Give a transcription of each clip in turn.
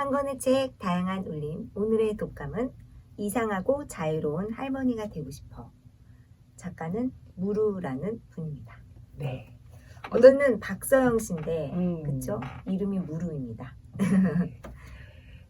한 권의 책, 다양한 울림. 오늘의 독감은 이상하고 자유로운 할머니가 되고 싶어. 작가는 무루라는 분입니다. 네. 무루는 박서영 씨인데, 그쵸? 이름이 무루입니다. 네.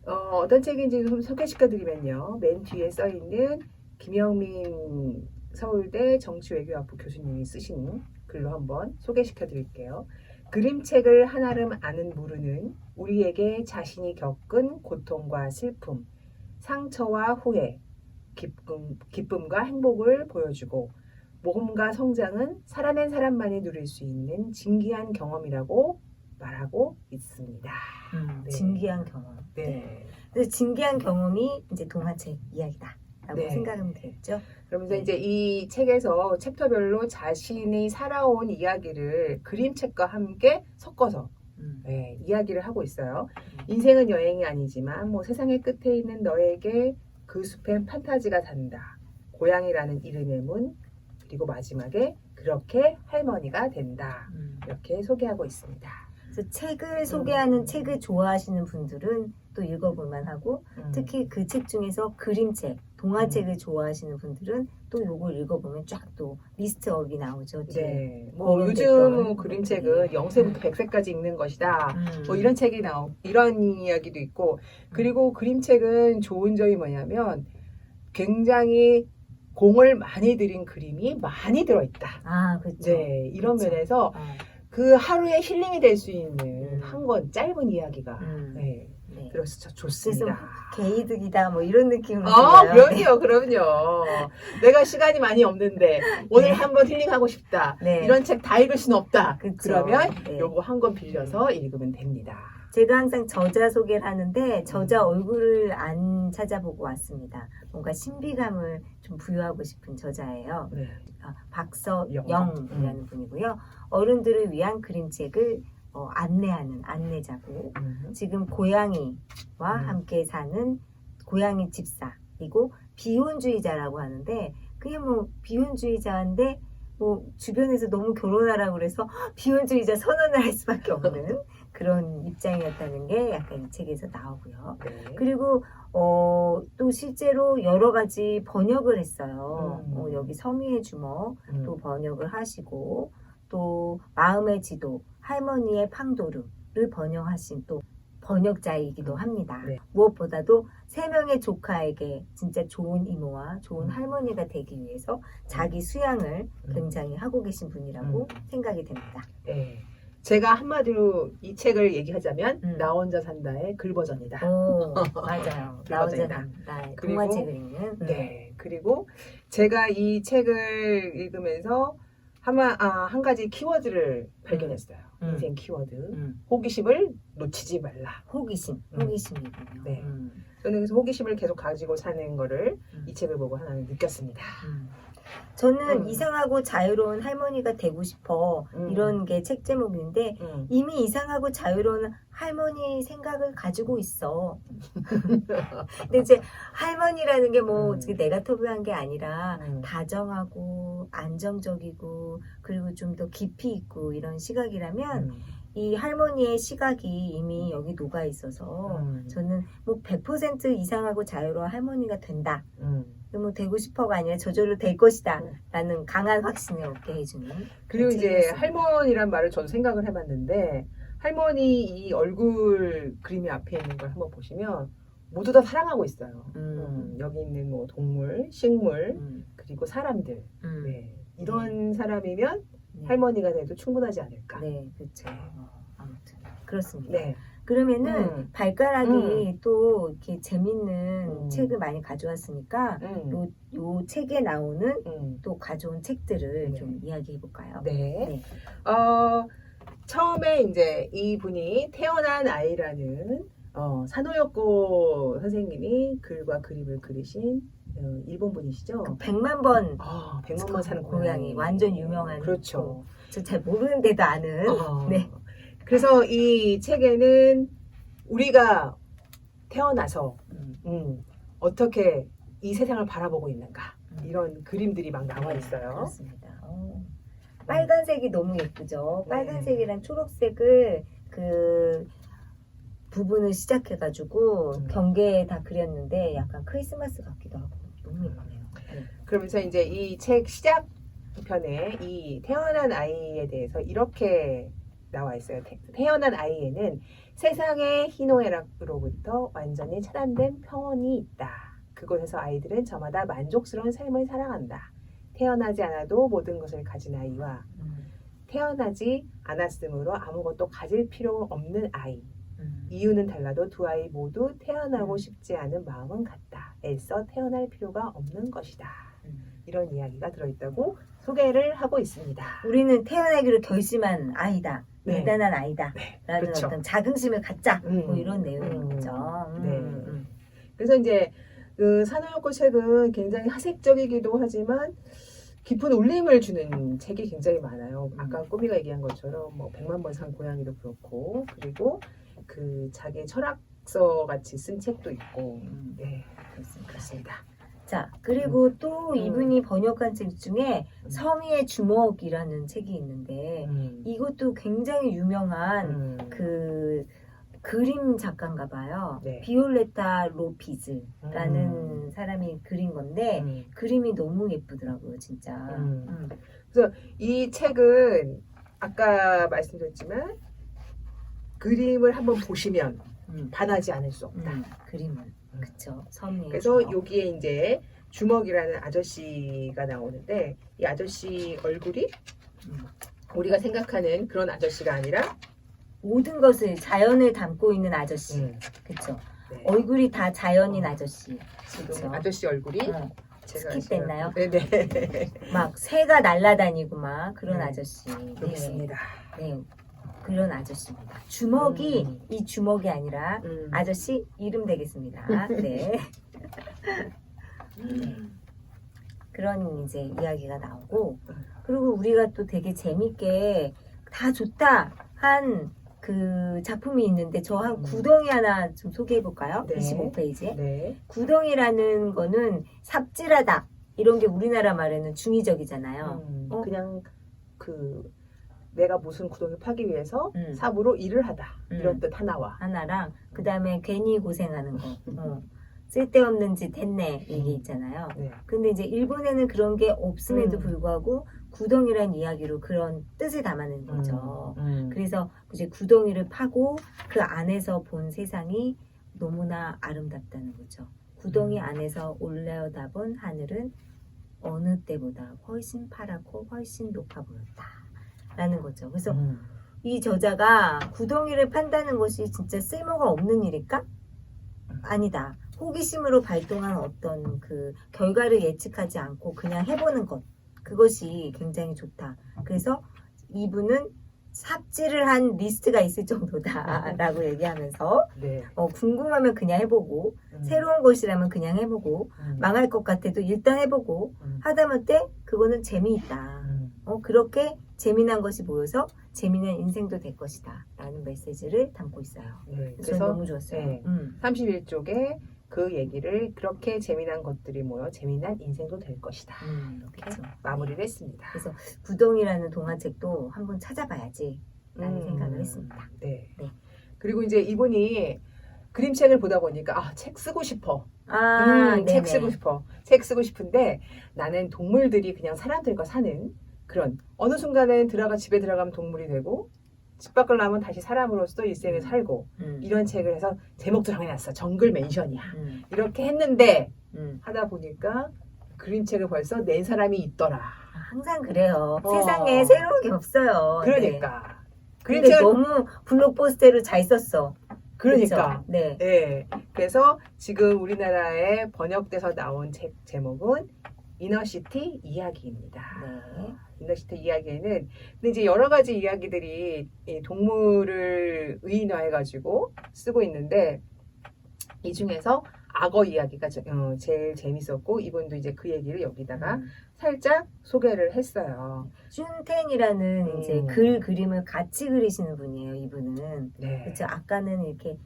어떤 책인지 좀 소개시켜드리면요. 맨 뒤에 써있는 김영민 서울대 정치외교학부 교수님이 쓰신 글로 한번 소개시켜드릴게요. 그림책을 한아름 아는 무르는 우리에게 자신이 겪은 고통과 슬픔, 상처와 후회, 기쁨과 행복을 보여주고 모험과 성장은 살아낸 사람만이 누릴 수 있는 진귀한 경험이라고 말하고 있습니다. 네. 진귀한 경험. 네. 그래서 진귀한 경험이 이제 동화책 이야기다라고 네. 생각하면 되겠죠. 그러면서 이제 이 책에서 챕터별로 자신이 살아온 이야기를 그림책과 함께 섞어서 네, 이야기를 하고 있어요. 인생은 여행이 아니지만 뭐 세상의 끝에 있는 너에게 그 숲엔 판타지가 산다. 고향이라는 이름의 문, 그리고 마지막에 그렇게 할머니가 된다. 이렇게 소개하고 있습니다. 그래서 책을 소개하는 책을 좋아하시는 분들은 또 읽어볼만 하고 특히 그 책 중에서 그림책, 동화책을 좋아하시는 분들은 또 요걸 읽어보면 쫙 또 리스트업이 나오죠. 네. 뭐 요즘 그림책은 0세부터 100세까지 읽는 것이다. 뭐 이런 책이 이런 이야기도 있고 그리고 그림책은 좋은 점이 뭐냐면 굉장히 공을 많이 들인 그림이 많이 들어있다. 아, 그렇죠. 네, 이런 그렇죠. 면에서 그 하루에 힐링이 될 수 있는 한 권 짧은 이야기가 네. 그래서 좋습니다. 그래서 개이득이다 뭐 이런 느낌으로 들려요. 그럼요. 내가 시간이 많이 없는데 오늘 한번 힐링하고 싶다. 네. 이런 책 다 읽을 수는 없다. 그쵸. 그러면 네. 요거 한 권 빌려서 읽으면 됩니다. 제가 항상 저자 소개를 하는데 저자 얼굴을 안 찾아보고 왔습니다. 뭔가 신비감을 좀 부여하고 싶은 저자예요. 네. 박서영이라는 분이고요. 어른들을 위한 그림책을 안내하는 안내자고 지금 고양이와 함께 사는 고양이 집사 그리고 비혼주의자라고 하는데 그냥 뭐 비혼주의자인데 뭐 주변에서 너무 결혼하라고 그래서 비혼주의자 선언을 할 수밖에 없는 그런 입장이었다는 게 약간 이 책에서 나오고요. 네. 그리고 또 실제로 여러 가지 번역을 했어요. 여기 서미의 주먹 또 번역을 하시고 또 마음의 지도, 할머니의 팡도르를 번역하신 또 번역자이기도 합니다. 네. 무엇보다도 3명의 조카에게 진짜 좋은 이모와 좋은 할머니가 되기 위해서 자기 수양을 굉장히 하고 계신 분이라고 생각이 됩니다. 네. 제가 한마디로 이 책을 얘기하자면 나 혼자 산다의 글 버전이다. 오, 맞아요. 나 혼자 산다의 동화책을 읽는. 네. 그리고 제가 이 책을 읽으면서 한 가지 키워드를 발견했어요. 인생 키워드. 호기심을 놓치지 말라. 호기심이군요. 네. 저는 그래서 호기심을 계속 가지고 사는 거를 이 책을 보고 하나는 느꼈습니다. 저는 이상하고 자유로운 할머니가 되고 싶어 이런 게 책 제목인데 이미 이상하고 자유로운 할머니 생각을 가지고 있어. 근데 이제 할머니라는 게 뭐 내가 터부한 게 아니라 다정하고 안정적이고 그리고 좀 더 깊이 있고 이런 시각이라면 이 할머니의 시각이 이미 여기 녹아 있어서 저는 뭐 100% 이상하고 자유로운 할머니가 된다. 뭐 되고 싶어가 아니라 저절로 될 것이다 라는 강한 확신을 얻게 해주는 그리고 이제 할머니란 말을 저도 생각을 해봤는데 할머니 이 얼굴 그림이 앞에 있는 걸 한번 보시면 모두 다 사랑하고 있어요. 여기 있는 뭐 동물, 식물 그리고 사람들 네. 이런 사람이면 할머니가 돼도 충분하지 않을까. 네, 그렇죠. 아무튼 그렇습니다. 네. 그러면은 발가락이 또 이렇게 재밌는 책을 많이 가져왔으니까 요 책에 나오는 또 가져온 책들을 좀 이야기해 볼까요? 네. 처음에 이제 이분이 태어난 아이라는 산호엽고 선생님이 글과 그림을 그리신 일본 분이시죠? 그 100만 번 100만 번 사는 고양이 완전 유명한 그렇죠. 저 잘 모르는데도 아는 네. 그래서 이 책에는 우리가 태어나서 어떻게 이 세상을 바라보고 있는가 이런 그림들이 막 나와 있어요. 그렇습니다. 빨간색이 너무 예쁘죠. 빨간색이랑 초록색을 그 부분을 시작해가지고 경계에 다 그렸는데 약간 크리스마스 같기도 하고 너무 예쁘네요. 네. 그러면서 이제 이 책 시작 편에 이 태어난 아이에 대해서 이렇게 나와 있어요. 태어난 아이에는 세상의 희노애락으로부터 완전히 차단된 평온이 있다. 그곳에서 아이들은 저마다 만족스러운 삶을 살아간다. 태어나지 않아도 모든 것을 가진 아이와 태어나지 않았으므로 아무것도 가질 필요 없는 아이. 이유는 달라도 두 아이 모두 태어나고 싶지 않은 마음은 같다. 애써 태어날 필요가 없는 것이다. 이런 이야기가 들어있다고 소개를 하고 있습니다. 우리는 태어나기로 결심한 아이다. 네. 대단한 아이다. 네, 라는 그렇죠. 어떤 자긍심을 갖자. 뭐 이런 내용인 거죠. 네. 그래서 이제 그 산호요코 책은 굉장히 하색적이기도 하지만 깊은 울림을 주는 책이 굉장히 많아요. 아까 꼬미가 얘기한 것처럼 뭐 100만 번 산 고양이도 그렇고 그리고 그 자기 철학서 같이 쓴 책도 있고 네 그렇습니다. 자 그리고 또 이분이 번역한 책 중에 성의의 주먹이라는 책이 있는데 이것도 굉장히 유명한 그 그림 작가인가 봐요. 네. 비올레타 로피즈라는 사람이 그린 건데 그림이 너무 예쁘더라고요, 진짜. 그래서 이 책은 아까 말씀드렸지만 그림을 한번 보시면 반하지 않을 수 없다. 그림은 그쵸. 성의. 그래서 주먹. 여기에 이제 주먹이라는 아저씨가 나오는데 이 아저씨 얼굴이 우리가 생각하는 그런 아저씨가 아니라 모든 것을 자연을 담고 있는 아저씨. 그쵸. 네. 얼굴이 다 자연인 아저씨. 지금 그쵸. 아저씨 얼굴이 제가 스킵됐나요? 네네 막 새가 날아다니고 막 그런 아저씨. 그렇습니다. 네. 그런 아저씨입니다. 주먹이 이 주먹이 아니라 아저씨 이름 되겠습니다. 네. 그런 이제 이야기가 나오고 그리고 우리가 또 되게 재밌게 다 좋다 한 그 작품이 있는데 저 한 구덩이 하나 좀 소개해 볼까요? 네. 25페이지에 네. 구덩이라는 거는 삽질하다 이런 게 우리나라 말에는 중의적이잖아요. 그냥 그 내가 무슨 구덩이 파기 위해서 음. 삽으로 일을 하다 이런 뜻 하나와 하나랑 그 다음에 괜히 고생하는 거 쓸데없는 짓 했네 이게 있잖아요. 네. 근데 이제 일본에는 그런 게 없음에도 불구하고 구덩이란 이야기로 그런 뜻을 담아낸 거죠. 그래서 이제 구덩이를 파고 그 안에서 본 세상이 너무나 아름답다는 거죠. 구덩이 안에서 올려다본 하늘은 어느 때보다 훨씬 파랗고 훨씬 높아 보였다. 라는 거죠. 그래서 이 저자가 구덩이를 판다는 것이 진짜 쓸모가 없는 일일까? 아니다. 호기심으로 발동한 어떤 그 결과를 예측하지 않고 그냥 해보는 것. 그것이 굉장히 좋다. 그래서 이분은 삽질을 한 리스트가 있을 정도다라고 얘기하면서 네. 궁금하면 그냥 해보고 새로운 것이라면 그냥 해보고 망할 것 같아도 일단 해보고 하다못해 그거는 재미있다. 그렇게 재미난 것이 모여서 재미난 인생도 될 것이다 라는 메시지를 담고 있어요. 네. 그래서 너무 좋았어요. 네. 31쪽에 그 얘기를 그렇게 재미난 것들이 모여 재미난 인생도 될 것이다. 이렇게 그렇죠. 마무리를 했습니다. 그래서 구덩이라는 동화책도 한번 찾아봐야지 라는 생각을 했습니다. 네. 네. 그리고 이제 이분이 그림책을 보다 보니까 책 쓰고 싶어. 책 네네. 쓰고 싶어. 책 쓰고 싶은데 나는 동물들이 그냥 사람들과 사는 그런 어느 순간은 집에 들어가면 동물이 되고 집 밖을 나오면 다시 사람으로서 일생을 살고 이런 책을 해서 제목도 정해놨어. 정글 맨션이야. 이렇게 했는데 하다 보니까 그림책을 벌써 낸 사람이 있더라. 항상 그래요. 세상에 새로운 게 없어요. 그러니까. 네. 근데 너무 블록버스터를 잘 썼어. 그러니까. 그쵸? 네. 네. 그래서 지금 우리나라에 번역돼서 나온 책 제목은 이너시티 이야기입니다. 네. 이너시티 이야기에는 근데 이제 여러 가지 이야기들이 이 동물을 의인화해가지고 쓰고 있는데 이 중에서 악어 이야기가 제일 재밌었고 이분도 이제 그 얘기를 여기다가 살짝 소개를 했어요. 슌텐이라는 이제 그림을 같이 그리시는 분이에요. 이분은. 네. 그렇죠. 아까는 이렇게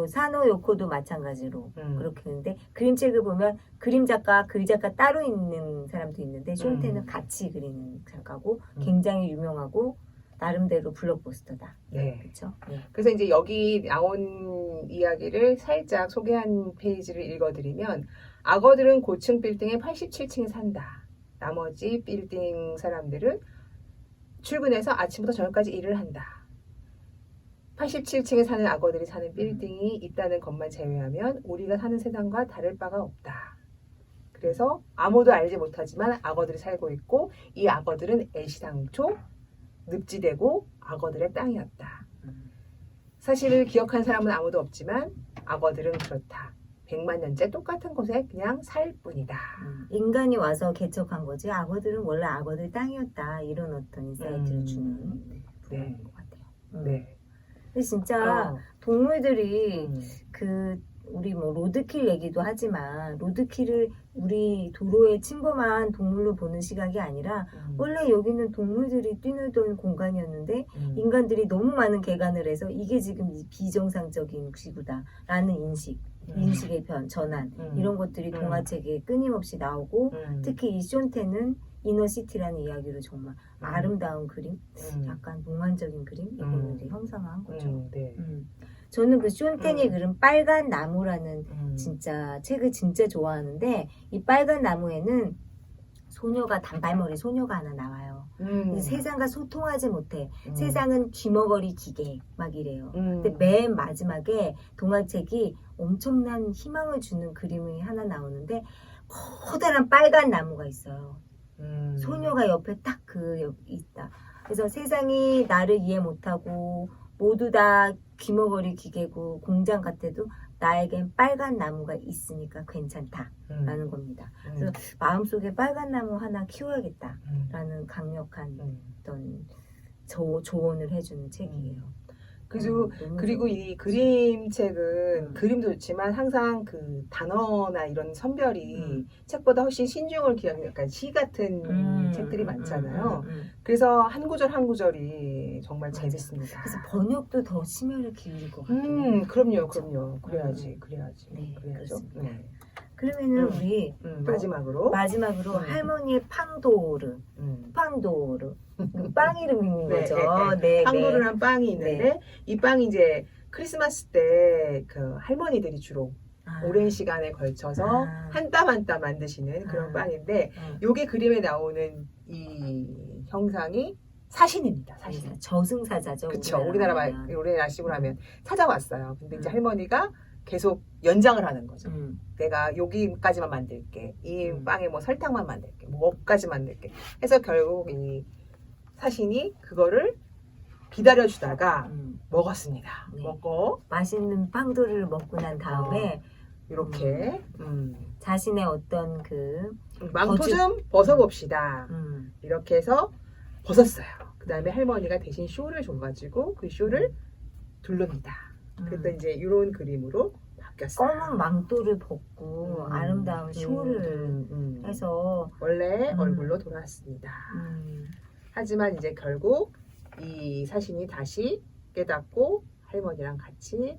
사노 요코도 마찬가지로 그렇게 했는데 그림책을 보면 그림 작가, 글 작가 따로 있는 사람도 있는데 슌텐은 같이 그리는 작가고 굉장히 유명하고 나름대로 블록버스터다. 네. 그렇죠? 그래서 이제 여기 나온 이야기를 살짝 소개한 페이지를 읽어드리면 악어들은 고층 빌딩의 87층에 산다. 나머지 빌딩 사람들은 출근해서 아침부터 저녁까지 일을 한다. 87층에 사는 악어들이 사는 빌딩이 있다는 것만 제외하면 우리가 사는 세상과 다를 바가 없다. 그래서 아무도 알지 못하지만 악어들이 살고 있고 이 악어들은 애시당초 늪지대고 악어들의 땅이었다. 사실을 기억한 사람은 아무도 없지만 악어들은 그렇다. 100만 년째 똑같은 곳에 그냥 살 뿐이다. 인간이 와서 개척한 거지 악어들은 원래 악어들 땅이었다. 이런 어떤 인사이트를 주는 부분인 것 같아요. 네. 근데 진짜 동물들이 우리 뭐 로드킬 얘기도 하지만 로드킬을 우리 도로에 침범한 동물로 보는 시각이 아니라 원래 여기는 동물들이 뛰놀던 공간이었는데 인간들이 너무 많은 개간을 해서 이게 지금 비정상적인 지구다라는 인식의 전환 이런 것들이 동화책에 끊임없이 나오고 특히 이 쇼테는 이너시티라는 이야기로 정말 아름다운 그림, 약간 몽환적인 그림 이거를 형상화한 거죠. 네. 저는 그 쇼텐이 그린 빨간 나무라는 진짜 책을 진짜 좋아하는데 이 빨간 나무에는 단발머리 소녀가 하나 나와요. 세상과 소통하지 못해. 세상은 귀머거리 기계 막 이래요. 근데 맨 마지막에 동화책이 엄청난 희망을 주는 그림이 하나 나오는데 커다란 빨간 나무가 있어요. 소녀가 옆에 딱 있다. 그래서 세상이 나를 이해 못하고 모두 다 귀머거리 기계고 공장 같아도 나에겐 빨간 나무가 있으니까 괜찮다라는 겁니다. 그래서 마음속에 빨간 나무 하나 키워야겠다라는 강력한 어떤 조언을 해주는 책이에요. 그리고 이 그림책은 그림도 좋지만 항상 그 단어나 이런 선별이 책보다 훨씬 신중을 기하는 약간 시 같은 책들이 많잖아요. 그래서 한 구절 한 구절이 정말 재밌습니다. 그래서 번역도 더 심혈을 기울일 것 같아요. 그럼요. 그래야죠. 네, 그래야죠. 그러면은 우리 마지막으로 할머니의 팡도르. 빵 이름인 거죠. 네, 팡도르란 빵이 있는데 이 빵이 이제 크리스마스 때 그 할머니들이 주로 오랜 시간에 걸쳐서 한 땀 한 땀 만드시는 그런 빵인데 요게 그림에 나오는 이 형상이 사신입니다. 사신. 저승사자죠. 그렇죠. 우리나라식으로 하면 찾아왔어요. 근데 이제 할머니가 계속 연장을 하는 거죠. 내가 여기까지만 만들게. 이 빵에 뭐 설탕만 만들게. 뭐 업까지 만들게. 해서 결국 이 사신이 그거를 기다려주다가 먹었습니다. 네. 먹고 맛있는 빵도를 먹고 난 다음에 이렇게 자신의 어떤 망토 좀 벗어봅시다. 이렇게 해서 벗었어요. 그 다음에 할머니가 대신 쇼를 줘가지고 그 쇼를 두릅니다. 그래서 이제 이런 그림으로 바뀌었어요. 검은 망토를 벗고 아름다운 쇼를 해서 원래 얼굴로 돌아왔습니다. 하지만 이제 결국 이 사신이 다시 깨닫고 할머니랑 같이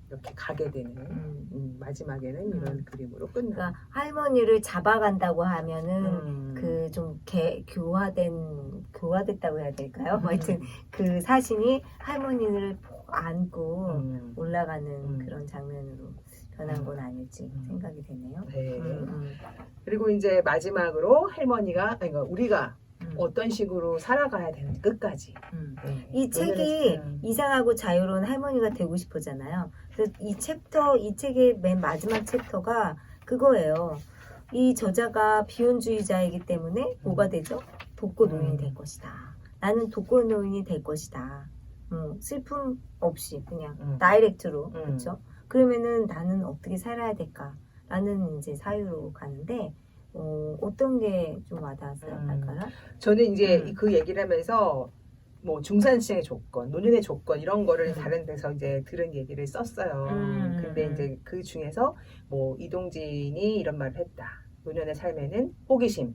이렇게 가게 되는 마지막에는 이런 그림으로 끝나. 그러니까 할머니를 잡아간다고 하면은 그 좀 교화됐다고 해야 될까요? 하여튼 그 사신이 할머니를 안고 올라가는 그런 장면으로 변한 건 아닐지 생각이 되네요. 네. 그리고 이제 마지막으로 그러니까 우리가 어떤 식으로 살아가야 되는지 끝까지. 이 책이 이상하고 자유로운 할머니가 되고 싶어잖아요. 그래서 이 책의 맨 마지막 챕터가 그거예요. 이 저자가 비혼주의자이기 때문에 뭐가 되죠? 독거 노인이 될 것이다. 나는 독거 노인이 될 것이다. 슬픔 없이 그냥 다이렉트로 그렇죠? 그러면은 나는 어떻게 살아야 될까라는 이제 사유로 가는데 어떤 게 좀 와닿았어요? 할까요? 저는 이제 그 얘기를 하면서 뭐 중산층의 조건, 노년의 조건 이런 거를 다른 데서 이제 들은 얘기를 썼어요. 근데 이제 그 중에서 뭐 이동진이 이런 말을 했다. 노년의 삶에는 호기심,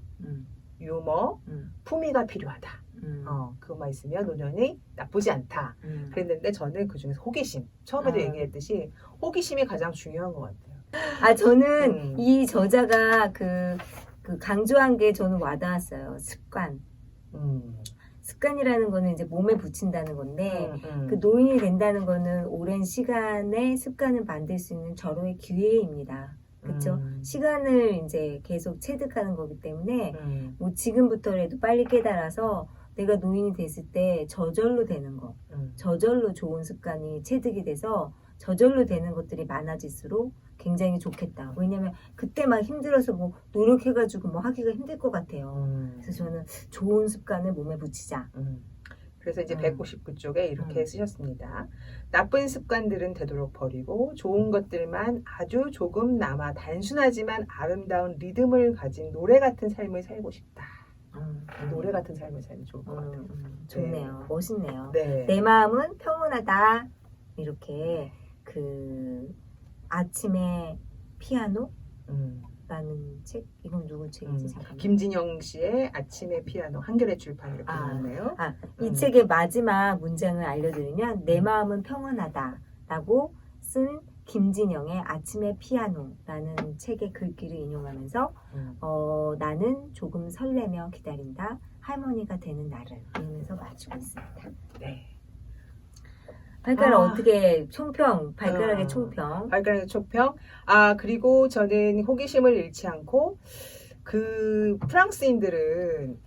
유머, 품위가 필요하다. 그것만 있으면 노년이 나쁘지 않다. 그랬는데 저는 그 중에서 호기심, 처음에도 얘기했듯이 호기심이 가장 중요한 것 같아요. 저는 이 저자가 그 강조한 게 저는 와닿았어요. 습관이라는 거는 이제 몸에 붙인다는 건데 음. 그 노인이 된다는 거는 오랜 시간의 습관을 만들 수 있는 절호의 기회입니다. 그렇죠? 시간을 이제 계속 체득하는 거기 때문에 뭐 지금부터라도 빨리 깨달아서 내가 노인이 됐을 때 저절로 되는 거, 저절로 좋은 습관이 체득이 돼서 저절로 되는 것들이 많아질수록 굉장히 좋겠다. 왜냐면 그때 막 힘들어서 뭐 노력해가지고 뭐 하기가 힘들 것 같아요. 그래서 저는 좋은 습관을 몸에 붙이자. 그래서 이제 159쪽에 이렇게 쓰셨습니다. 나쁜 습관들은 되도록 버리고 좋은 것들만 아주 조금 남아 단순하지만 아름다운 리듬을 가진 노래 같은 삶을 살고 싶다. 노래 같은 삶을 살면 좋을 것 같아요. 좋네요. 멋있네요. 네. 내 마음은 평온하다. 이렇게 그 아침에 피아노? 라는 책? 이건 누구 책이지? 잠깐만. 김진영 씨의 아침의 피아노 한겨레 출판 이렇게 나오네요. 이 책의 마지막 문장을 알려드리면 내 마음은 평온하다 라고 쓴 김진영의 아침의 피아노라는 책의 글귀를 인용하면서 나는 조금 설레며 기다린다. 할머니가 되는 나를 이러면서 마치고 있습니다. 네. 발가락 어떻게 총평, 발가락의 총평. 발가락의 총평. 그리고 저는 호기심을 잃지 않고 그 프랑스인들은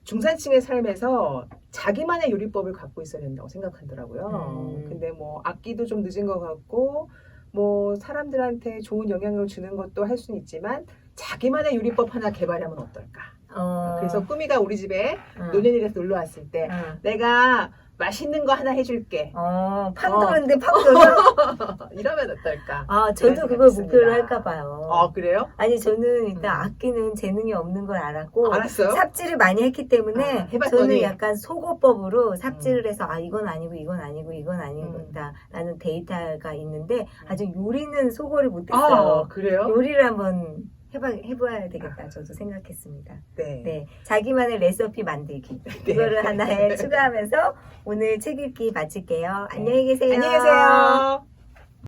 중산층의 삶에서 자기만의 요리법을 갖고 있어야 된다고 생각하더라고요. 근데 뭐 악기도 좀 늦은 것 같고 뭐 사람들한테 좋은 영향을 주는 것도 할 수는 있지만 자기만의 요리법 하나 개발하면 어떨까? 그래서 꾸미가 우리 집에 노년이라서 놀러 왔을 때 내가 맛있는 거 하나 해줄게. 팡 도는데 팡 돌려? 이러면 어떨까? 저도 그걸 목표로 할까 봐요. 그래요? 아니, 저는 일단 악기는 재능이 없는 걸 알았고. 알았어요? 삽질을 많이 했기 때문에. 해봤더니. 저는 약간 소거법으로 삽질을 해서, 이건 아니고, 이건 아니고, 이건 아니고다. 라는 데이터가 있는데, 아직 요리는 소거를 못했어요. 그래요? 요리를 한번 해봐야 되겠다. 저도 생각했습니다. 네. 자기만의 레시피 만들기. 이거를 하나에 추가하면서 오늘 책 읽기 마칠게요. 안녕히 계세요. 안녕히 계세요.